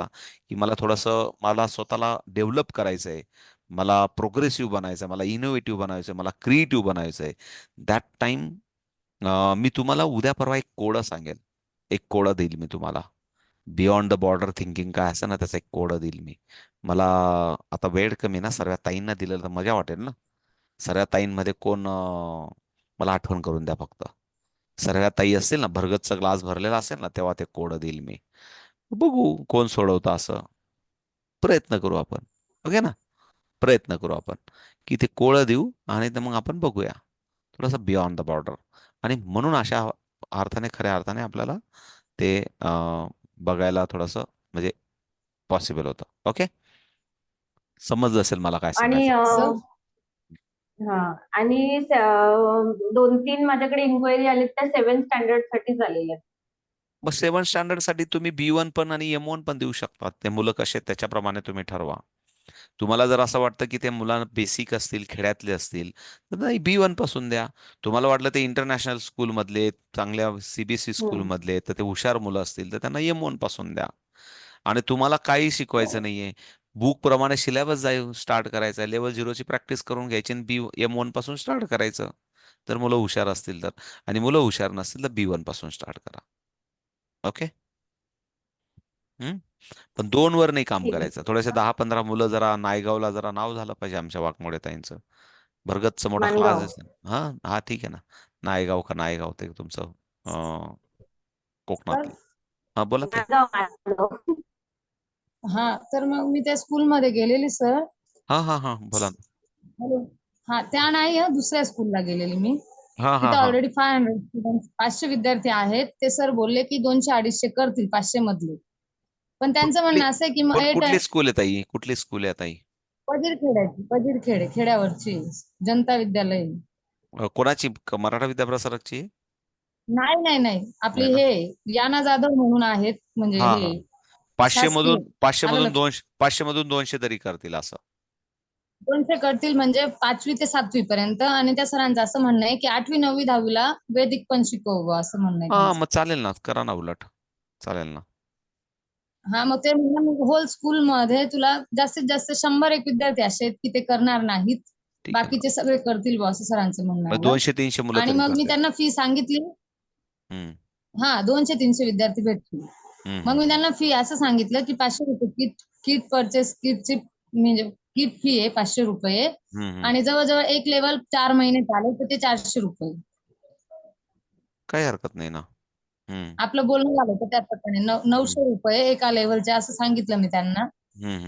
की मला स्वतःला डेव्हलप करायचं आहे, मला प्रोग्रेसिव्ह बनायचं आहे, मला इनोव्हेटिव्ह बनायचं आहे, मला क्रिएटिव्ह बनायचं आहे, दॅट टाइम मी तुम्हाला उद्या परवा एक कोडं सांगेल. एक कोडं देईल मी तुम्हाला. बियॉन्ड द बॉर्डर थिंकिंग काय असं ना, त्याचा एक कोडं देईल मी. मला आता वेळ कमी ना, सर्व ताईंना दिलेलं तर मजा वाटेल ना. सर्व ताईंमध्ये कोण मला आठवण करून द्या फक्त. सर्व ताई असतील ना, भरगतचा ग्लास भरलेला असेल ना, तेव्हा ते कोडं देईल मी. बघू कोण सोडवतं असं. प्रयत्न करू आपण. ओके ना. प्रयत्न करू आपण की ते कोळं देऊ आणि मग आपण बघूया थोडंसं बियॉन्ड द बॉर्डर. आणि म्हणून अशा अर्थाने, खऱ्या अर्थाने आपल्याला ते बघायला थोडंसं म्हणजे पॉसिबल होतं. ओके. समजलं असेल मला काय आणि सांगायचं. सर हा आणि 2-3 माझ्याकडे इन्क्वायरी आली त्या 7th स्टँडर्ड साठी आलेल्या आहेत. मग 7th स्टँडर्ड साठी तुम्ही B1 पण आणि M1 पण देऊ शकता. ते मुलं कसे आहेत त्याच्याप्रमाणे तुम्ही ठरवा. तुम्हाला जर असं वाटतं की ते मुलांना बेसिक असतील, खेड्यातले असतील, तर नाही B1 पासून द्या. तुम्हाला वाटलं ते इंटरनॅशनल स्कूलमधले, चांगल्या CBSE हम्म. स्कूलमधले, तर ते हुशार मुलं असतील तर त्यांना M1 पासून द्या. आणि तुम्हाला काही शिकवायचं नाहीये, बुक प्रमाणे सिलेबस जाईल स्टार्ट करायचा, लेवल 0ची प्रॅक्टिस करून घ्यायची आणि M1 पासून स्टार्ट करायचं. तर मुलं हुशार असतील तर. आणि मुलं हुशार नसतील तर B1 पासून स्टार्ट करा. ओके. हम्म. पण 2 वर नाही काम ठीक आहे. करायचं. थोडेसे 10-15 मुलं, जरा नायगावला जरा नाव झालं पाहिजे आमच्या वाघमोडे ताईंचं. भरगतचं मोठा क्लास मानगाव. असेल. हा हा ठीक आहे ना. नायगाव का नायगाव ते तुमचं सर, कोकणातलं. हा बोला ते. मानगाव. हा, तर मग मी त्या स्कूलमध्ये गेलेली सर. हा हा हा बोला ना. हॅलो. हा, त्या नाही दुसऱ्या स्कूलला गेलेली मी. हा हा तिथं हा. ऑलरेडी 500 स्टुडंट, 500 विद्यार्थी आहेत. ते सर बोलले की 200-250 करतील 500 मधले. पण त्यांचं कुठली म्हणणं असं आहे की कुठली स्कूल आहे ताई? कुठली स्कूल आहे ताई? पजीरखेडे खेड्यावरची जनता विद्यालय. कोणाची मराठा विद्याप्रसारकची? नाही नाही नाही, आपली नाही ना. हे याना जाधव म्हणून आहेत, म्हणजे हा हा. हे 500 शासकीय. मधून 500 आलं मधून लक्षात. 200, 500 मधून 200 तरी करतील असं. 200 करतील म्हणजे 5वी ते 7वी पर्यंत. आणि त्या सरांचं असं म्हणणं आहे की 8वी 9वी 10वीला वैदिक पण शिकवू, असं म्हणणं आहे हा त्यांचं. मग चालेल ना, करा ना उलट. चालेल ना. हा, मग ते होल स्कूल मध्ये तुला जास्तीत जास्त 100-1 विद्यार्थी असे आहेत की ते करणार नाहीत. ठीक आहे ना. बाकीचे सगळे करतील बुवा, असं सरांचं म्हणणं मग आलं. 200-300 मुलं आणि तरी मग मी करतील. त्यांना फी सांगितली. हम्म. हा, 200-300 विद्यार्थी भेटतील. हम्म मग हम्म मी हम्म. त्यांना फी असं सांगितलं की 500 रुपये किट किट परचेस किटची, म्हणजे किट फी आहे 500 रुपये. हम्म. आणि जवळजवळ एक लेवल 4 महिने चालेल तर ते 400 रुपये. काही हरकत नाही ना. हम्म आपलं बोलणं झालं होतं त्या प्रकारे 900 हम्म रुपये एका लेवलचे, असं सांगितलं मी त्यांना.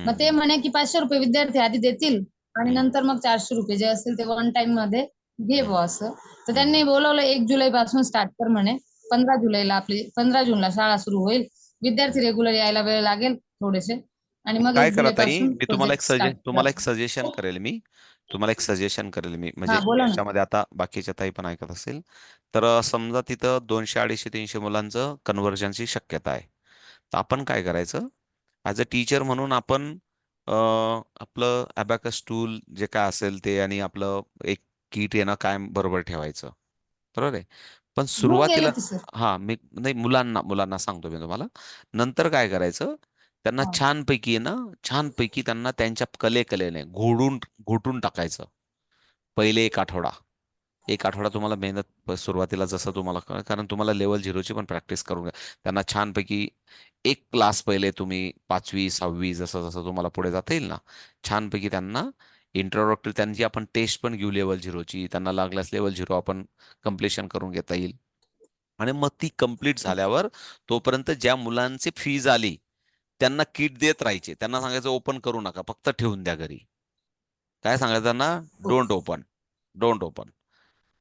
मग ते हम्म. म्हणे की 500 रुपये विद्यार्थी आधी देतील आणि हम्म नंतर मग 400 रुपये जे असतील ते वन टाइम मध्ये घे हम्म बुवा, असं. तर हम्म. त्यांनी बोलवलं 1 जुलै पासून स्टार्ट कर म्हणे. 15 जुलैला आपली 15 जूनला शाळा सुरू होईल. विद्यार्थी रेग्युलर यायला वेळ लागेल थोडेसे. आणि मग काय 1 करा जुलै ताई, पासून मी प्रोजेक्ट स्टार्ट कर. तुम्हाला एक सजेशन करेल मी. तुम्हाला एक सजेशन करेल मी, म्हणजे हा, बोला ना. याच्यामध्ये आता बाकीच्या ताई पण ऐकत असेल तर समजा तिथं 200, 250, 300 मुलांचं कन्व्हर्जनची शक्यता आहे. तर आपण काय करायचं, ॲज अ टीचर म्हणून आपण आपलं अबॅकस टूल जे काय असेल ते आणि आपलं एक किट येणं कायम बरोबर ठेवायचं. बरोबर आहे. पण घेऊन सुरुवातीला गेले ते सर. हा मी नाही, मुलांना मुलांना सांगतो मी तुम्हाला. नंतर काय करायचं, त्यांना हा. छानपैकी आहे ना, छानपैकी त्यांना त्यांच्या कलेने घोटून टाकायचं. पहिले एक आठवडा तुम्हाला मेहनत सुरुवातीला जसं तुम्हाला कारण तुम्हाला लेवल 0ची पण प्रॅक्टिस करून घ्या. त्यांना छानपैकी एक क्लास पहिले तुम्ही 5वी 6वी जसं जसं तुम्हाला पुढे जाता येईल ना, छानपैकी त्यांना इंट्रोडक्टरी त्यांची आपण टेस्ट पण घेऊ लेवल 0ची. त्यांना लागल्यास लेवल 0 आपण कम्प्लिशन करून घेता येईल. आणि मग ती कंप्लीट झाल्यावर तोपर्यंत ज्या मुलांची फीज आली त्यांना किट देत राहायचे. त्यांना सांगायचं ओपन करू नका, फक्त ठेवून द्या घरी. काय सांगायचं त्यांना? Don't open. Don't open.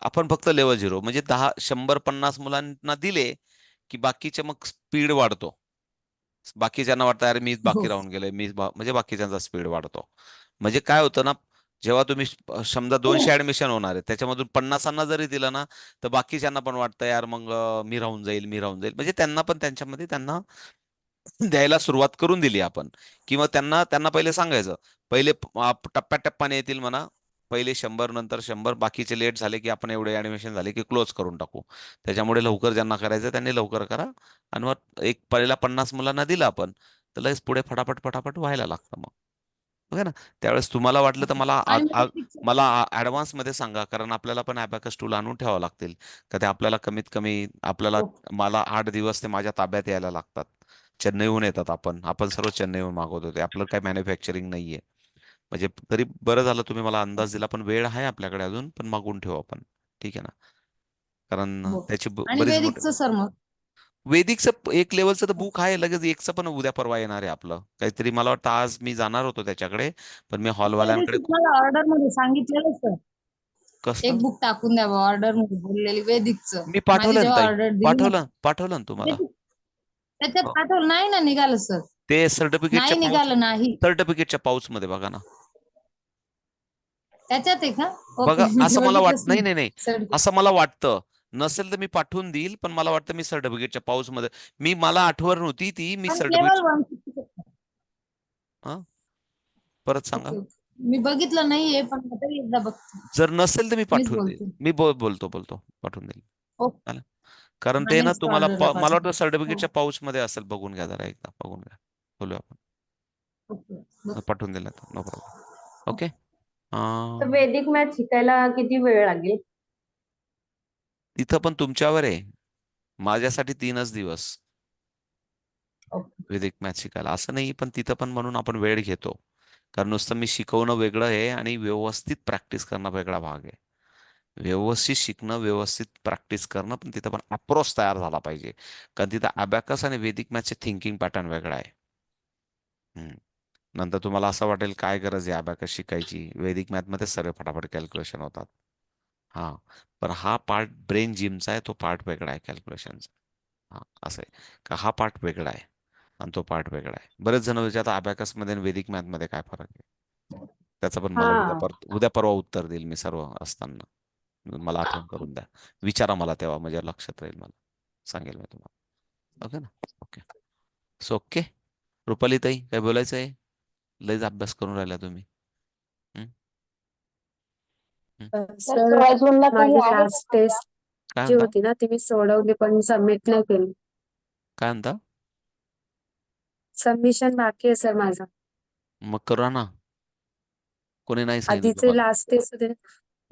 आपण फक्त लेवल 0 म्हणजे 100-150 मुलांना दिले की बाकीचे मग स्पीड वाढतो. बाकीच्यांना वाटतं अरे मीच हो. बाकी राहून गेलोय, म्हणजे बाकीच्यांचा स्पीड वाढतो. म्हणजे काय होतं ना, जेव्हा तुम्ही समजा 200 ऍडमिशन होणार आहे त्याच्यामधून 50 जरी दिलं ना, तर बाकीच्यांना पण वाटतं यार मग मी राहून जाईल. म्हणजे त्यांना पण त्यांच्यामध्ये त्यांना द्यायला सुरुवात करून दिली आपण. किंवा त्यांना त्यांना पहिले सांगायचं, पहिले टप्प्याटप्प्याने येतील म्हणा. पहिले 100 नंतर 100, बाकीचे लेट झाले की आपण एवढे ऍडमिशन झाले की क्लोज करून टाकू. त्याच्यामुळे लवकर ज्यांना करायचं त्यांनी लवकर करा. आणि मग एक पहिला 50 मुलांना दिलं आपण, तर लगेच पुढे फटाफट फटाफट व्हायला लागतं मग. ओके ना. त्यावेळेस तुम्हाला वाटलं तर आणि वेदिकचं मला ऍडव्हान्स मध्ये सांगा, कारण आपल्याला पण अबॅकस टूल आणून ठेवावं लागतील. का ते आपल्याला कमीत कमी मला 8 दिवस ते माझ्या ताब्यात यायला लागतात. चेन्नईहून येतात. आपण सर्व चेन्नईहून मागवतो ते. आपलं काही मॅन्युफॅक्चरिंग नाहीये. म्हणजे तरी बरं झालं तुम्ही मला अंदाज दिला, पण वेळ आहे आपल्याकडे अजून, पण मागवून ठेवू आपण. ठीक आहे ना. कारण हो. त्याची आणि बरीच मोठी. वेदिकचं सर मग वेदिकचं एक लेवलचं तर बुक आहे, लगेच एकचं पण उद्या परवा येणार आहे आपलं काहीतरी. मला वाटतं आज मी जाणार होतो त्याच्याकडे, पण मी त्या हॉलवाल्यांकडे दिवशी तुम्हाला ऑर्डर मध्ये सांगितलेलं सर, कसलं. एक बुक टाकून द्यावं ऑर्डर मध्ये बोललेली वेदिकचं. मी माझी पाठवलं ना जेव्हा ताई, ऑर्डर दिली ना पाठवलं ना तुम्हाला. त्याच्यात हो. पाठवलं नाही ना, निघालं सर. ते नाही निघालं नाही. सर्टिफिकेटच्या पाऊच मध्ये बघा ना. त्याच्यात आहे का? ओके, बघा, मी ते असं मला बघितलंच नाही नाही नाही नाही, सर. असं मला वाटतं. नसेल तर मी पाठवून देईल, पण मला वाटतं मी सर्टिफिकेटच्या पाऊच मध्ये, मला आठवण नव्हती ती, मी पण सर्टिफिकेट. लेवल 1 परत सांगा. ओके. मी बघितलं नाहीये, पण तरी एकदा बघते. जर नसेल तर मी मीच पाठवून देईल. बोलते. मी बोलतो पाठवून देईल. ओके. चालेल. कारण हा, ते ना नेक्स्ट तुम्हाला ऑर्डरला मला पाठवा. वाटतं हो. सर्टिफिकेटच्या पाऊच मध्ये असेल. बघून घ्या जरा, एकदा बघून घ्या. बोलूया आपण. ओके. पाठवून दिलं तर नो प्रॉब्लेम. ओके. तर वैदिक मॅथ शिकायला किती वेळ लागेल? तिथं पण तुमच्यावर आहे. माझ्यासाठी 3च दिवस ओके. वैदिक मॅथ शिकायला. असं नाही, पण तिथं पण म्हणून आपण वेळ घेतो. कारण नुसतं मी शिकवणं वेगळं आहे आणि व्यवस्थित प्रॅक्टिस करणं वेगळा भाग आहे. व्यवस्थित शिकणं, व्यवस्थित प्रॅक्टिस करणं, पण तिथं पण अप्रोच तयार झाला पाहिजे. कारण तिथं अबॅकस आणि वैदिक मॅथचे थिंकिंग पॅटर्न वेगळा आहे. हम्म. नंतर तुम्हाला असं वाटेल काय गरज आहे अबॅकस शिकायची, वैदिक मॅथमध्ये सर्व फटाफट कॅल्क्युलेशन होतात. हा, पण हा पार्ट ब्रेन जिमचा आहे, तो पार्ट वेगळा आहे कॅल्क्युलेशनचा. हा, असं आहे का, हा पार्ट वेगळा आहे आणि तो पार्ट वेगळा आहे. बरेच जण विचारतात अबॅकस मध्ये आणि वैदिक मॅथ मध्ये काय फरक आहे. त्याचं पण मला हा. उद्या परवा उत्तर देईल मी सर्व असताना. मला आठवण करून द्या. विचारा मला तेव्हा, म्हणजे लक्षात राहील मला. सांगेल मी तुम्हाला. ओके ना. ओके. So okay. रुपाली ताई, काय बोलायचं आहे? लयच अभ्यास करून राहिला तुम्ही. हं? हं? सर माझी लास्ट टेस्ट काय जी म्हणता? होती ना ती मी सोडवली, पण सबमिट नाही केली. काय म्हणता? सबमिशन बाकी आहे सर माझं. मग करा ना. कोणी नाही सांगितलं आधीचे तुम्हाला? लास्ट टेस्ट होते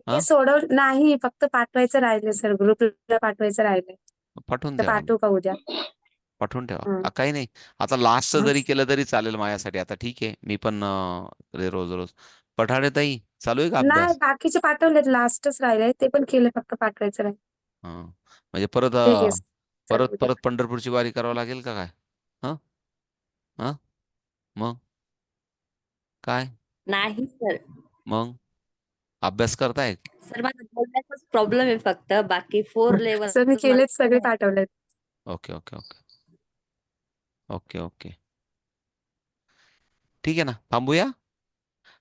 हा, ते नाही, फक्त पाठवायचं राहिले सर, ग्रुपला पाठवायचं राहिले. पाठवून तर द्या मला. पाठवू का उद्या? पाठवून ठेवा. हं. काही नाही. आता लास्टचं हं. जरी केलं तरी चालेल माझ्यासाठी. आता ठीक आहे, मी पण रोज रोज. पठाडे ताई, चालू आहे का नाही, अभ्यास? बाकीचे पाठवलेत, लास्टच राहिले ते पण केले, फक्त पाठवायचं राहिले. हा, म्हणजे परत ठीक आहे सर, परत उद्या. परत पंढरपूरची वारी करावं लागेल का काय? हा, हा, मग काय? नाही सर. मग अभ्यास करताय? सर माझा बोलण्याचाच प्रॉब्लेम आहे फक्त. बाकी 4 लेवल सर मी केलेत, सगळे मला पाठवलेत. Okay okay okay okay okay. ठीक आहे ना, थांबूया.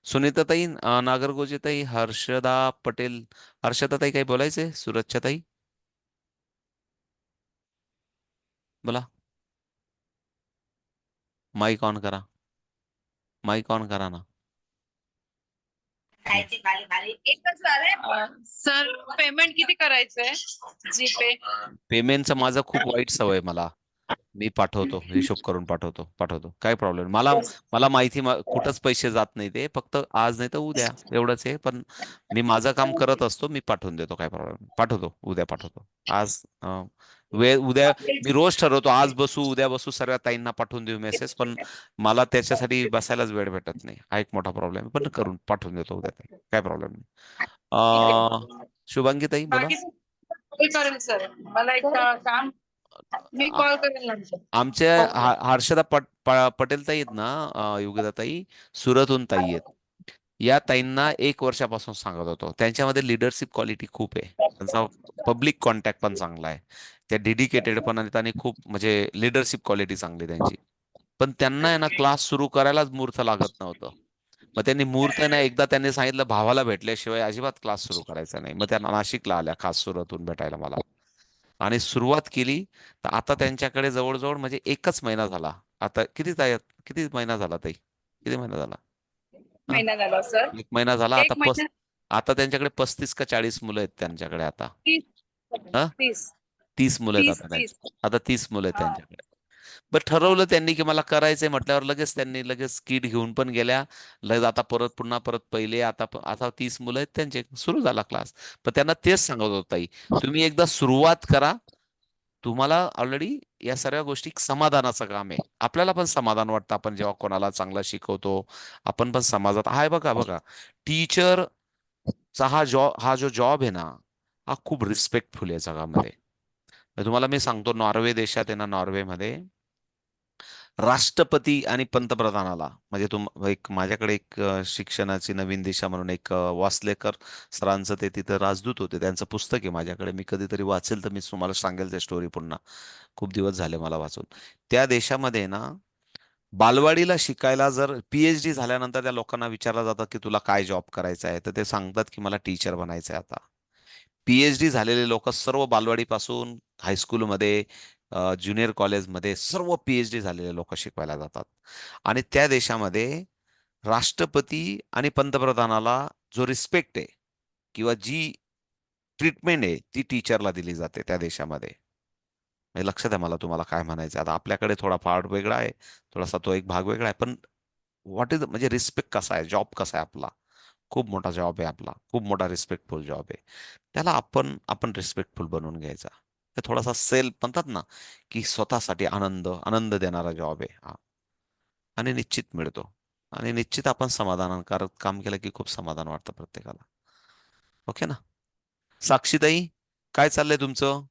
सुनीताताई, नागरगोजेताई, हर्षदा पटेल. हर्षदाताई, काही बोलायचंय? सुरजच्या ताई, बोला. माईक ऑन करा. माईक ऑन करा ना. एकच झालंय. सर पेमेंट किती करायचंय? जीपे. पेमेंटचं माझं खूप वाईट सवय मला. मी पाठवतो, हिशोब करून पाठवतो. काय प्रॉब्लेम. मला माहिती, कुठंच पैसे जात नाही ते, फक्त आज नाही तर उद्या, एवढंच आहे. पण मी माझं काम करत असतो, मी पाठवून देतो. काय प्रॉब्लेम. उद्या पाठवतो. आज उद्या मी रोज ठरवतो, आज बसू उद्या बसू, सर्व ताईंना पाठवून देऊ मेसेज, पण मला त्याच्यासाठी बसायलाच वेळ भेटत नाही. हा एक मोठा प्रॉब्लेम आहे, पण पाठवून देतो उद्या ताई. काय प्रॉब्लेम नाही. शुभांगी ताई, बोला. बाकी कॉल करेल सर. मला एक काम, मी आ- कॉल करेल नंतर. आमच्या हर्षदा पटेल ताई आहेत ना, योगिता ताई, सुरतहून ताई आहेत. या ताईंना 1 वर्षापासून सांगत होतो, त्यांच्यामध्ये लिडरशिप क्वालिटी खूप आहे. त्यांचा पब्लिक कॉन्टॅक्ट पण चांगला आहे. त्या डेडिकेटेड पण आहेत आणि खूप, म्हणजे लिडरशिप क्वालिटी चांगली आहे त्यांची. पण त्यांना आहे ना, क्लास सुरू करायलाच मुहूर्त लागत नव्हतं. मग त्यांनी मुहूर्त ना, एकदा त्यांनी सांगितलं भावाला भेटल्याशिवाय अजिबात क्लास सुरू करायचा नाही. मग त्या नाशिकला आल्या खास सुरतहून भेटायला मला, आणि सुरुवात केली. तर आता त्यांच्याकडे जवळजवळ, म्हणजे 1च महिना झाला. आता किती महिना झाला ताई? किती महिना झाला? हा, महिना झाला सर. 1 महिना झाला. एक महिना. आता त्यांच्याकडे 35 का 40 मुलं आहेत त्यांच्याकडे आता. 30 हा, 30 30 मुलं आहेत 30 आता 30. त्यांच्या. आता 30 मुलं आहेत हा. त्यांच्याकडे. बरं ठरवलं त्यांनी की मला करायचंय म्हटल्यावर लगेच त्यांनी लगेच किट घेऊन पण गेल्या. लगेच आता पुन्हा परत पहिले आता 30 मुलं आहेत त्यांचे सुरू झाला क्लास. पण त्यांना तेच सांगत होतो ताई, तुम्ही एकदा सुरुवात करा. तुम्हाला ऑलरेडी या सर्व गोष्टी समाधानाचं काम आहे. आपल्याला पण समाधान वाटतं आपण जेव्हा कोणाला चांगलं शिकवतो. आपण पण समाजात आहे. बघा बघा, टीचरचा हा जो जॉब आहे ना, हा खूप रिस्पेक्टफुल आहे जगामध्ये. तर तुम्हाला मी सांगतो, नॉर्वे देशात आहे ना, नॉर्वेमध्ये राष्ट्रपती आणि पंतप्रधानाला म्हणजे माझ्याकडे एक शिक्षणाची नवीन दिशा म्हणून एक वासलेकर सरांचं ते तिथं राजदूत होते. त्यांचं पुस्तक आहे माझ्याकडे. मी कधीतरी वाचेल तर मी तुम्हाला सांगेल त्या स्टोरी पुन्हा. खूप दिवस झाले मला वाचून. त्या देशामध्ये ना, बालवाडीला शिकायला जर PhD झाल्यानंतर त्या लोकांना विचारलं जातं की तुला काय जॉब करायचा आहे, तर ते सांगतात की मला टीचर बनायचं आहे आता. PhD झालेले लोक सर्व बालवाडीपासून हायस्कूलमध्ये, ज्युनियर कॉलेजमध्ये सर्व PhD झालेले लोक शिकवायला जातात. आणि त्या देशामध्ये राष्ट्रपती आणि पंतप्रधानाला जो रिस्पेक्ट आहे किंवा जी ट्रीटमेंट आहे ती टीचरला दिली जाते त्या देशामध्ये. म्हणजे लक्षात आहे मला तुम्हाला काय म्हणायचं. आता आपल्याकडे थोडा पार्ट वेगळा आहे, थोडासा तो एक भाग वेगळा आहे, पण व्हॉट इज म्हणजे रिस्पेक्ट कसा आहे, जॉब कसा आहे आपला. खूप मोठा जॉब आहे आपला, खूप मोठा रिस्पेक्टफुल जॉब आहे. त्याला आपण आपण रिस्पेक्टफुल बनवून घ्यायचा. ते थोडासा सेल्फ म्हणतात ना, की स्वतःसाठी आनंद आनंद देणारा जॉब आहे हा. आणि निश्चित मिळतो. आणि निश्चित आपण समाधानकारक काम केलं की खूप समाधान वाटतं प्रत्येकाला. ओके ना. साक्षीताई, काय चाललंय तुमचं?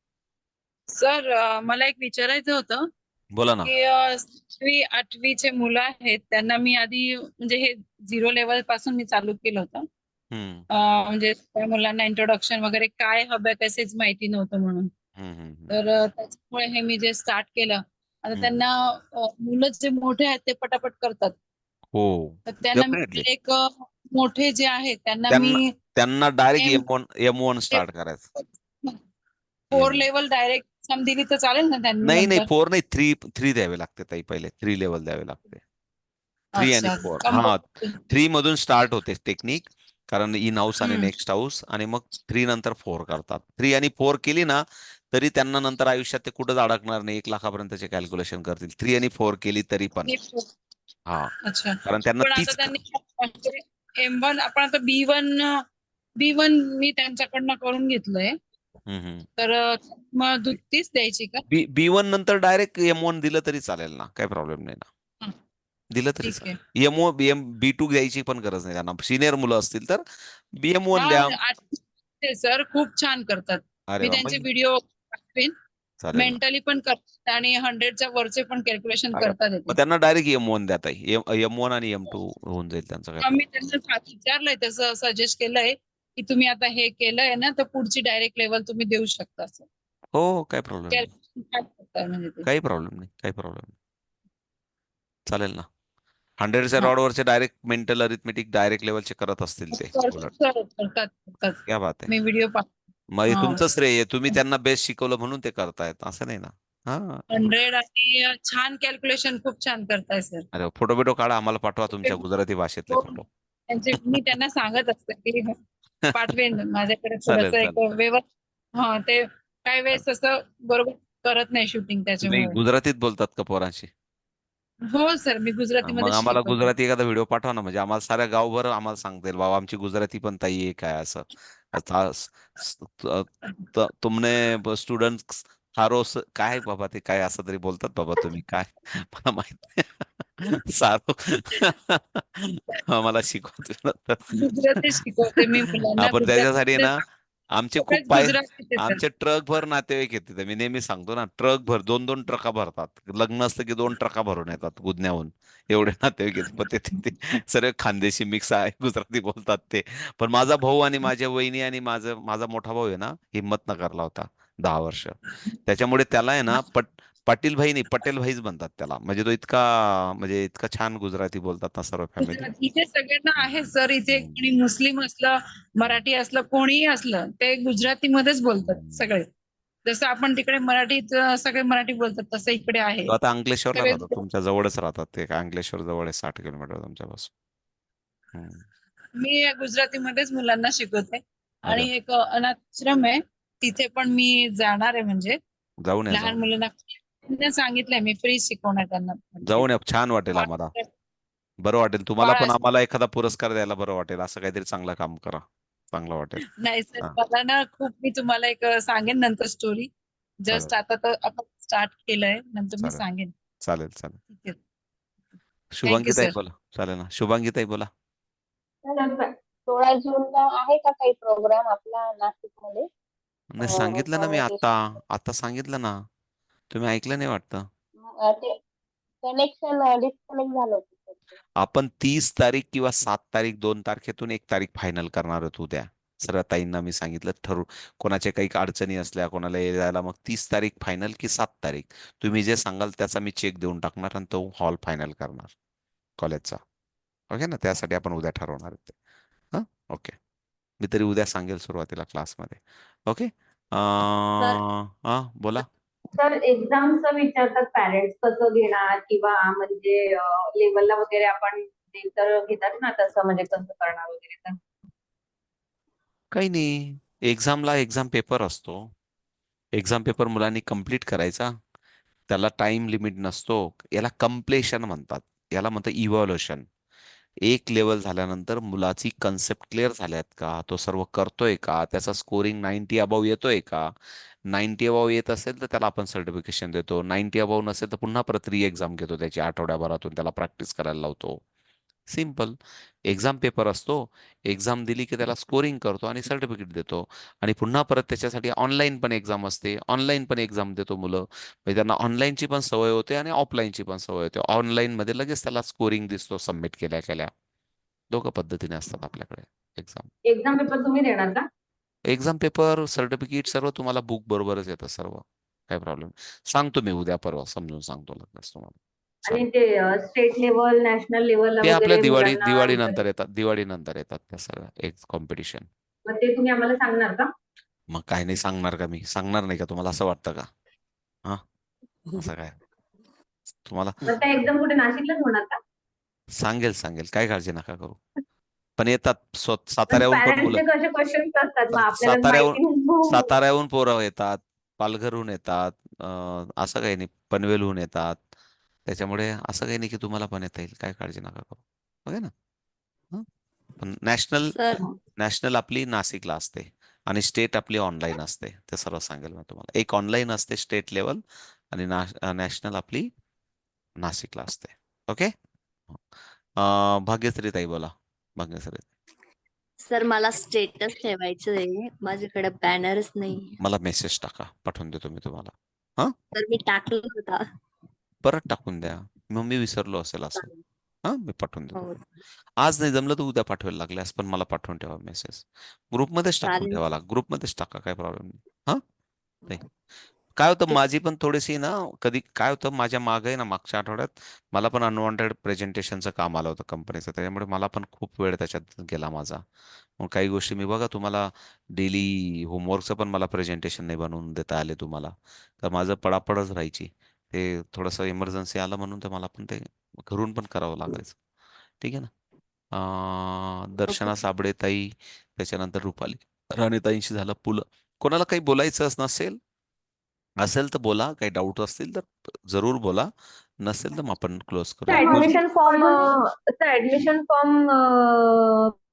सर मला एक विचारायचं होतं बोला ना. की 7वी-8वीचे मुलं आहेत त्यांना मी आधी म्हणजे हे 0 लेवल पासून मी चालू केलं होतं. हम्म म्हणजे त्या मुलांना इंट्रोडक्शन वगैरे काय अबॅकसच माहिती नव्हतं म्हणून. हम्म हम्म तर त्याच्यामुळे हे मी जे स्टार्ट केलं. आता हम्म. त्यांना मुलं जे मोठे आहेत ते पटापट करतात. हो, तर त्यांना मी डेफिनेटली. एक मोठे जे आहेत त्यांना त्यांना मी त्यांना डायरेक्ट एम M1 स्टार्ट करायचं. 4 M लेवल डायरेक्ट एक्झाम दिली तर चालेल ना त्यांनी नाही नाही, नंतर? 4 नाही, 3 द्यावे लागते ताई. पहिले 3 लेवल द्यावे लागते. 3 आणि अच्छा 4. हा, कंपल्सरी. 3 मधून स्टार्ट होते टेक्निक. कारण इन हाऊस आणि हम्म. नेक्स्ट हाऊस, आणि मग 3 नंतर 4 करतात. 3 आणि 4 केली ना, तरी त्यांना नंतर आयुष्यात ते कुठंच अडकणार नाही. 1 लाखापर्यंतचे कॅल्क्युलेशन करतील. 3 आणि 4 केली तरी पण. हा, अच्छा कारण त्यांना पण आता तीच त्यांनी M1 आपण आता B1 मी त्यांच्याकडनं करून घेतलंय. हम्म. तर मग तीच द्यायची का? B1 नंतर डायरेक्ट M1 दिलं तरी चालेल ना, काही प्रॉब्लेम नाही ना. हं, दिलं तरी ठीक आहे. चालेल. B2 द्यायची पण गरज नाही त्यांना. सिनियर मुलं असतील तर BM1 द्या. ते सर खूप छान करतात. अरे मी वा, त्यांचे मग व्हिडिओ पाठवेन. चालेल ना. मेंटली पण करतात आणि 100च्या वरचे पण कॅल्क्युलेशन अरे वा. करतात मग येते. त्यांना डायरेक्ट M1 द्या ताई. M1 आणि M2 होऊन जाईल त्यांचं काय मी प्रॉब्लेम. त्यांना विचारलंय तसं सजेस्ट केलंय की तुम्ही आता हे केलंय ना तर पुढची डायरेक्ट लेवल तुम्ही देऊ शकता असं. हो, काही प्रॉब्लेम नाही. कॅल्क्युलेशन काय करताय म्हणजे ते. काही प्रॉब्लेम नाही. काही प्रॉब्लेम नाही. चालेल ना. 100च्या हा. रॉडवरचे डायरेक्ट मेंटल अरिथमेटिक डायरेक्ट लेवलचे करत असतील ते उलट. करतात. क्या बात आहे. मी व्हिडिओ मग हे तुमचं श्रेय आहे. तुम्ही त्यांना बेस्ट शिकवलं म्हणून ते करतायत, असं नाही ना. हा. 100 आणि छान कॅल्क्युलेशन खूप छान करताय सर. अरे, फोटो बिटो काढा, आम्हाला पाठवा तुमच्या गुजराती भाषेतले हो, फोटो. मी त्यांना सांगत असते की पाठवेन माझ्याकडे चालेल थोडंसं एक चालेल. हा ते काही चालेल. वेळेस असं बरोबर करत नाही शूटिंग तुम्ही त्याच्यामुळे. गुजरातीत बोलतात का पोरांशी? हो सर मी मग गुजरातीमध्येच आम्हाला शिकवते. गुजराती एखादा व्हिडिओ पाठवा ना, म्हणजे आम्हाला साऱ्या गावभर आम्हाला सांगता येईल, बाबा आमची गुजराती पण ताई आहे काय असं. आता तुमने स्टुडंट काय बाबा, ते काय असं तरी बोलतात बाबा तुम्ही काय. मला माहित नाही. सारो आम्हाला शिकवतो नंतर. गुजराती शिकवते मी मुलांना आपण त्याच्यासाठी गुजराती. ना, आमचे खूप सगळेच पाय गुजरातीचे सर. आमचे ट्रक भर नातेवाईक आहेत तिथे. मी नेहमी सांगतो ना, ट्रक भर 2-2 ट्रका भरतात. लग्न असलं की 2 ट्रका भरून येतात गुदण्याहून. एवढे नातेवाईक आहेत. पण ते सर्व खानदेशी मिक्स आहे, गुजराती बोलतात ते. पण माझा भाऊ आणि माझ्या वहिनी आणि माझा मोठा भाऊ आहे ना, हिम्मतनगरला होता 10 वर्ष. त्याच्यामुळे त्याला आहे ना, पाटील भाई नाही, पटेल भाईच म्हणतात त्याला. म्हणजे तो इतका छान गुजराती बोलतात ना सर्व फॅमिली. गुजरात इथे सगळ्यांना आहे सर. इथे कोणी मुस्लिम असलं, मराठी असलं, कोणीही असलं ते गुजरातीमध्येच बोलतात सगळे. जसं आपण तिकडे मराठीत सगळे मराठी बोलतात तसं इकडे आहे. तो आता अंकलेश्वरला सगळे राहतो, तुमच्या जवळच राहतात ते. अंकलेश्वर जवळ आहे, 60 किलोमीटर तुमच्यापासून. हम्म. मी गुजरातीमध्येच मुलांना शिकवते. अरे आणि एक अनाथ आश्रम आहे तिथे पण मी जाणार आहे म्हणजे जाऊन या लहान जाऊन या. मुलांना त्यांना सांगितलंय मी फ्री शिकवणार त्यांना. जाऊन या, छान वाटेल बाळ आम्हाला, बरं वाटेल तुम्हाला बाळ पण, असतं. आम्हाला एखादा पुरस्कार द्यायला बरं वाटेल. असं काहीतरी चांगलं काम करा, चांगलं वाटेल. नाही सर, हा, मला ना खूप, मी तुम्हाला एक सांगेन नंतर स्टोरी. चालेल जस्ट आता तर आपण स्टार्ट केलंय, नंतर मी चालेल सांगेन. चालेल चालेल. ठीक आहे. थँक्यू शुभांगीताई सर. बोला. चालेल ना, शुभांगीताई बोला. 16 जूनला आहे का काही प्रोग्राम आपला नाशिकमध्ये? नाही, सांगितलं ना मी आता, फॉर्मल आता सांगितलं ना, तुम्ही ऐकलं नाही वाटतं. ते कनेक्शन डिस्कनेक्ट झालं होतं sir ते. आपण 30 तारीख किंवा 7 तारीख, 2 तारखेतून 1 तारीख फायनल करणार आहोत उद्या. सर्व ताईंना मी सांगितलं, ठरवू. कोणाच्या काही अडचणी असल्या, कोणाला यायला, मग 30 तारीख फायनल की 7 तारीख, तुम्ही जे सांगाल त्याचा मी चेक देऊन टाकणार आणि तो हॉल फायनल करणार कॉलेजचा. ओके ना, त्यासाठी आपण उद्या ठरवणार आहे ते. हां, ओके. मी तरी उद्या सांगेल सुरुवातीला क्लासमध्ये. ओके. सर हां, बोला. सर, एक्झामचं विचारतात पॅरेंट्स कसं घेणार, किंवा म्हणजे लेवलला वगैरे आपण ते तर घेतात ना, तसं म्हणजे कसं करणार वगैरे तर. काही नाही, एक्झामला एक्झाम पेपर असतो. एक्झाम पेपर मुलांनी कम्प्लीट करायचा. त्याला टाइम लिमिट नसतो. याला कम्प्लेशन म्हणतात. याला म्हणतात इव्हॅल्युएशन. एक लेवल झाल्यानंतर मुलाची कन्सेप्ट क्लिअर झाल्यात का, तो सर्व करतोय का, त्याचा स्कोरिंग 90 अबाव येतोय का. 90 अबाव येत असेल तर त्याला आपण सर्टिफिकेशन देतो. 90 अबाव नसेल तर पुन्हा परत री एक्झाम घेतो, त्याची आठवड्याभरातून त्याला प्रॅक्टिस करायला लावतो. सिम्पल. एक्झाम पेपर असतो. एक्झाम दिली की त्याला स्कोरिंग करतो आणि सर्टिफिकेट देतो. आणि पुन्हा परत त्याच्यासाठी ऑनलाईन पण एक्झाम असते. ऑनलाईन पण एक्झाम देतो मुलं. म्हणजे त्यांना ऑनलाईनची पण सवय होते आणि ऑफलाईनची पण सवय होते. ऑनलाईन मध्ये लगेच त्याला स्कोरिंग दिसतो सबमिट केल्या केल्या. दोघं पद्धतीने असतात आपल्याकडे एक्झाम. एक्झाम पेपर तुम्ही देणार का? एक्झाम पेपर, सर्टिफिकेट सर्व तुम्हाला बुक बरोबरच येतं सर्व. काही प्रॉब्लेम. सांगतो मी उद्या परवा, समजून सांगतो लगेच तुम्हाला. आणि चालेल. ते स्टेट लेवल, नॅशनल लेवलला ते आपल्या वगैरे दिवाळी मुलांना दिवाळी हे नंतर करायचं. येतात, दिवाळी नंतर येतात त्या सर्व एक कॉम्पिटिशन. मग ते तुम्ही आम्हाला सांगणार का? मग काय नाही सांगणार का, मी सांगणार नाही का तुम्हाला, असं वाटतं का? हा, असं काय तुम्हाला मग त्या एक्झाम कुठे नाशिकलाच होणार का? सांगेल सांगेल, काय काळजी नका करू. पण येतात पण साताऱ्याहून पण मुलं, पॅरेंट्सचे कसे क्वेश्चन्स असतात, मग आपल्याला साताऱ्याहून माहिती नाही. साताऱ्याहून पोरं येतात, पालघरहून येतात, असं काही नाही, पनवेलहून येतात. त्याच्यामुळे असं काही नाही की तुम्हाला पण येता येईल, काय काळजी नका करू. ओके ना. हं? पण नॅशनल सर नॅशनल आपली नाशिकला असते आणि स्टेट आपली ऑनलाईन असते. ते सर्व सांगेल मी तुम्हाला. एक ऑनलाईन असते स्टेट लेवल आणि नॅशनल आपली नाशिकला असते. ओके. भाग्यश्री ताई बोला. भाग्यश्री, सर मला स्टेटस ठेवायचं आहे, माझ्याकडे बॅनरच नाही. मला मेसेज टाका, पाठवून देतो मी तुम्हाला. हा, तर मी टाकला होता. परत टाकून द्या, मग मी विसरलो असेल असं. चालेल. हा, मी पाठवून देतो. हो आज नाही जमलं तर उद्या पाठवायला लागल्यास पण मला पाठवून ठेवा मेसेज. ग्रुपमध्येच टाकून चालेल. ठेवा, ग्रुपमध्येच टाका, काय प्रॉब्लेम नाही. हा, नाही. काय होतं, माझी पण थोडीशी ना, कधी काय होतं माझ्या मागे ना, मागच्या आठवड्यात मला पण अनवॉन्टेड प्रेझेंटेशनचं काम आलं होतं कंपनीचं. त्याच्यामुळे मला पण खूप वेळ त्याच्यात गेला माझा. मग काही गोष्टी मी बघा, तुम्हाला डेली होमवर्कचं पण मला प्रेझेंटेशन नाही बनवून देता आले तुम्हाला, तर माझं पडापडच राहायची. ते थोडंसं इमर्जन्सी आलं म्हणून तर मला पण ते घरून पण करावं लागायचं. ठीक आहे ना. ओके. दर्शना साबळे ताई, त्याच्यानंतर रुपाली राणेताईंशी झालं. पुलं कोणाला काही बोलायचं नसेल, असेल तर बोला, काही डाऊट असतील तर जरूर बोला, नसेल तर मग आपण क्लोज करूया. ऍडमिशन फॉर्म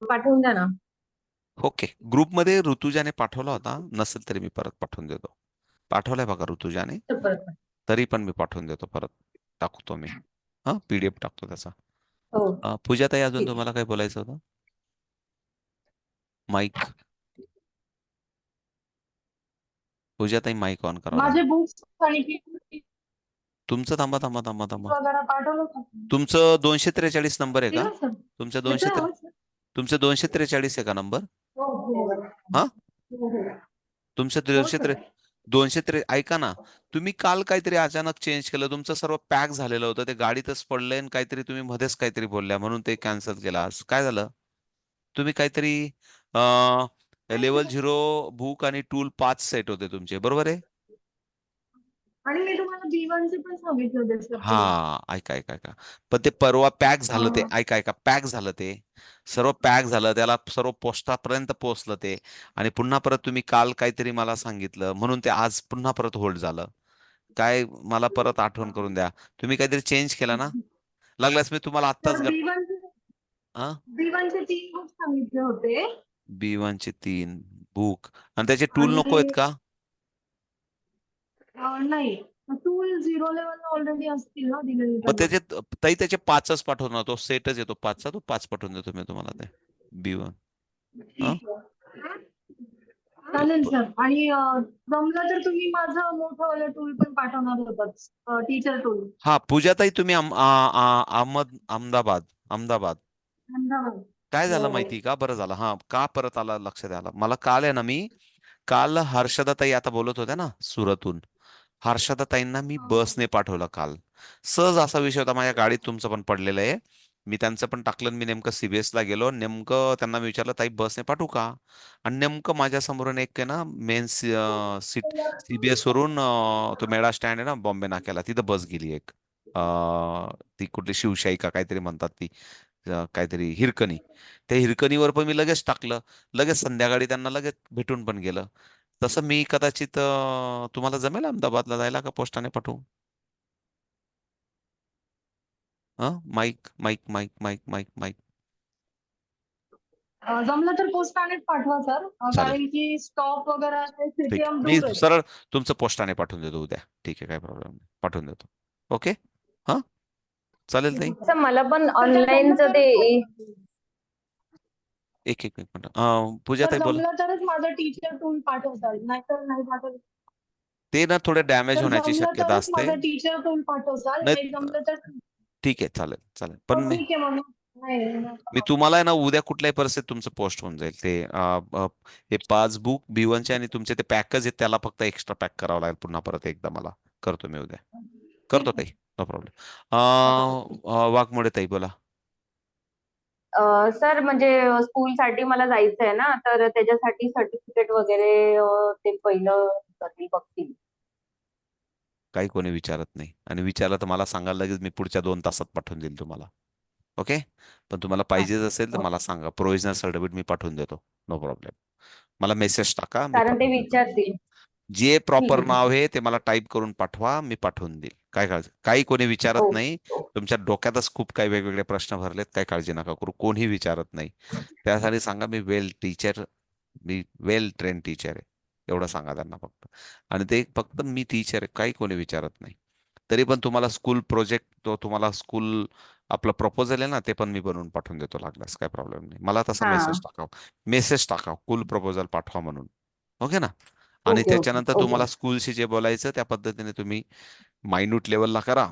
पाठवून द्या ना. ओके. ग्रुपमध्ये ऋतुजाने पाठवला होता, नसेल तरी मी परत पाठवून देतो. पाठवलाय बघा ऋतुजाने, तर परत. तरी पण मी पाठवून देतो, परत टाकतो मी. हा, PDF टाकतो त्याचा. हो, पूजाताई, अजून ठीक. तुम्हाला काय बोलायचं होतं? माईक, पूजाताई माईक ऑन करावा लागेल. माझे बुक्स आणि तुमचं थांबा थांबा थांबा थांबा. वगैरे पाठवलं का? तुमचं 243 नंबर आहे का? दिलं सर. तुमच्या येतोय 200 आवाज? तुमचं 243 आहे का नंबर? हो हो हा, हो हो. तुमचं हो सर. 203. ऐका ना, तुम्ही काल काहीतरी अचानक चेंज केलं, तुमचं सर्व पॅक झालेलं होतं, ते गाडीतच पडलंय आणि काहीतरी तुम्ही मध्येच काहीतरी बोलल्या म्हणून ते कॅन्सल केलं. आज काय झालं? तुम्ही काहीतरी लेवल 0 बुक आणि टूल 5 सेट होते तुमचे, बरोबर आहे? आणि मी तुम्हाला B1 चे पण सांगितलं होतं सर हा, ते. ऐका ऐका ऐका. पण ते परवा पॅक झालं, ते ऐका ऐका, पॅक झालं, ते सर्व पॅक झालं, त्याला सर्व पोस्टापर्यंत पोहोचलं ते. आणि पुन्हा परत तुम्ही काल काहीतरी मला सांगितलं म्हणून ते आज पुन्हा परत होल्ड झालं. काय मला परत आठवण करून द्या. तुम्ही काहीतरी चेंज केला ना? लागल्यास मी तुम्हाला आत्ताच सर हा B1 चे 3 बुक सांगितले होते B1 चे 3 बुक आणि त्याचे टूल नको आहेत आणि का? नाही टूल 0 लेवलला ऑलरेडी असतील ना दिलेले मग त्यांना. त्याचे ताई त्याचे 5च पाठवणार. तो सेटच येतो 5चा, तो 5 पाठवून देतो मी तुम्हाला ते B1. हा ठीक आहे. चालेल सर आणि जमलं तर तुम्ही माझं मोठं टूल पण पाठवणार होतात टीचर टूल. हा पूजाताई तुम्ही अहमदाबाद अहमदाबाद अहमदाबाद. काय झालं हो. माहिती का? बरं झालं. हा का परत आला लक्षात आलं मला. काल आहे ना, मी काल हर्षदाताई आता बोलत होत्या ना सुरतहून, हर्षदाताईंना मी बसने पाठवलं काल. सहज असा विषय होता, माझ्या गाडीत तुमचं पण पडलेलं आहे. मी त्यांचं पण टाकलं आणि मी नेमकं CBS ला गेलो. नेमकं त्यांना मी विचारलं, ताई बसने पाठवू का? आणि नेमकं माझ्या समोरून एक आहे ना मेन सीट CBS वरून तो मेळा स्टँड आहे ना बॉम्बे नाक्याला, तिथं बस गेली एक. ती कुठली शिवशाही का काहीतरी म्हणतात ती, काहीतरी हिरकणी. त्या हिरकणीवर पण मी लगेच टाकलं. लगेच संध्याकाळी त्यांना लगेच भेटून पण गेलं. तसं मी कदाचित तुम्हाला जमेल अहमदाबादला जायला का पोस्टाने पाठवू? Mike mike mike mike mike mike जमलं तर पोस्टानेच पाठवा सर चालेल. कारण की स्टॉप वगैरे ठीक सिटी आहे. दूर मी आहे. सरळ तुमचं पोस्टाने पाठवून देतो उद्या. ठीक आहे, काय प्रॉब्लेम नाही, पाठवून देतो. ओके. हा चालेल ताई. सर मला पण ऑनलाईनचं ते एक एक मिनिट. सर पूजाताई बोला. जमलं तरच माझं टीचर टूल पाठवताल नाहीतर नाही पाठवलं. ते ना थोडे डॅमेज तर होण्याची जमलं शक्यता तरच असते. माझं टीचर टूल पाठवताल नाही नाही जमलं तर ठीक आहे, चालेल चालेल. पण ठीक आहे मग. नाही मी तुम्हाला आहे ना उद्या कुठल्याही परिस्थितीत तुमचं पोस्ट होऊन जाईल ते. हे 5 बुक B1 चे आणि तुमचे ते पॅकच आहेत, त्याला फक्त एक्स्ट्रा पॅक करावं लागेल पुन्हा परत एकदा मला. करतो मी उद्या. करतो ताई, नो प्रॉब्लेम. वाघमोडे ताई बोला. सर म्हणजे स्कूलसाठी मला जायचं आहे ना तर त्याच्यासाठी सर्टिफिकेट वगैरे ते पहिलं कधी बघतील. काही कोणी विचारत नाही, आणि विचारलं तर मला सांगायला लगेच मी पुढच्या 2 तासात पाठवून देईल तुम्हाला. ओके. पण तुम्हाला पाहिजेच असेल तर मला सांगा. प्रोव्हिजनल सर्टिफिकेट मी पाठवून देतो, नो प्रॉब्लेम. मला मेसेज टाका, मी कारण ते पाठवून देतो. विचारतील. जे ठीक प्रॉपर आहे. नाव आहे ते मला टाईप करून पाठवा, मी पाठवून देईल. काय काळजी, काही कोणी विचारत ओके. नाही. तुमच्या डोक्यातच खूप काही वेगवेगळे प्रश्न भरलेत, काही काळजी नका करू, कोणी विचारत नाही. त्यासाठी सांगा मी वेल ट्रेन टीचर आहे, एवढं सांगा त्यांना फक्त. आणि ते फक्त मी टीचर आहे, काही कोणी विचारत नाही. तरी पण तुम्हाला स्कूल प्रोजेक्ट, तो तुम्हाला स्कूल आपलं प्रपोजल आहे ना, ते पण मी बनवून पाठवून देतो लागल्यास, काय प्रॉब्लेम नाही. मला तसा हा. मेसेज टाका कुल प्रपोजल पाठवा म्हणून. ओके ना. आणि ओके ओके त्याच्यानंतर ओके. तुम्हाला स्कूलशी जे बोलायचं त्या पद्धतीने तुम्ही मायन्यूट लेवलला करा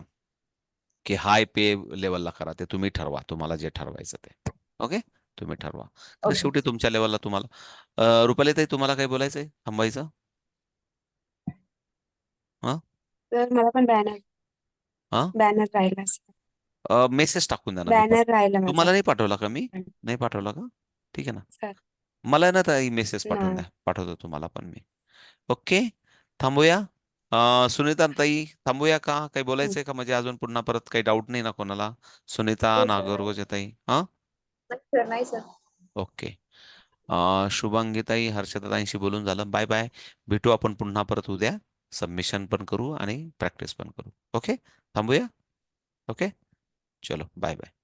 की हाय पे लेवलला करा, ते तुम्ही ठरवा, तुम्हाला जे ठरवायचं ते. ओके. तुम्ही ठरवा, कारण ओके. शेवटी तुमच्या लेवलला तुम्हाला. रुपाली ताई तुम्हाला काही बोलायचंय, थांबायचं? हा तर मला पण बॅनर हा बॅनर राहिला मेसेज टाकून द्या ना, मी बॅनर राहिला माझा. तुम्हाला नाही पाठवला का? मी नाही पाठवला का? ठीक आहे ना. सर मला ना ताई मेसेज पाठवून नाही. द्या, पाठवतो तुम्हाला पण मी. ओके. थांबूया. सुनीता ताई थांबूया का? काही बोलायचंय का? म्हणजे अजून पुन्हा परत काही डाऊट नाही ना कोणाला? सुनीता नागरगोजे ताई. हा नाही सर. ओके. शुभांगी ताई, हर्षदाताईंशी बोलून झालं. Bye bye. भेटू आपण पुन्हा परत उद्या. सबमिशन पण करू आणि प्रॅक्टिस पण करू. ओके. थांबूया. ओके. चलो बाय बाय.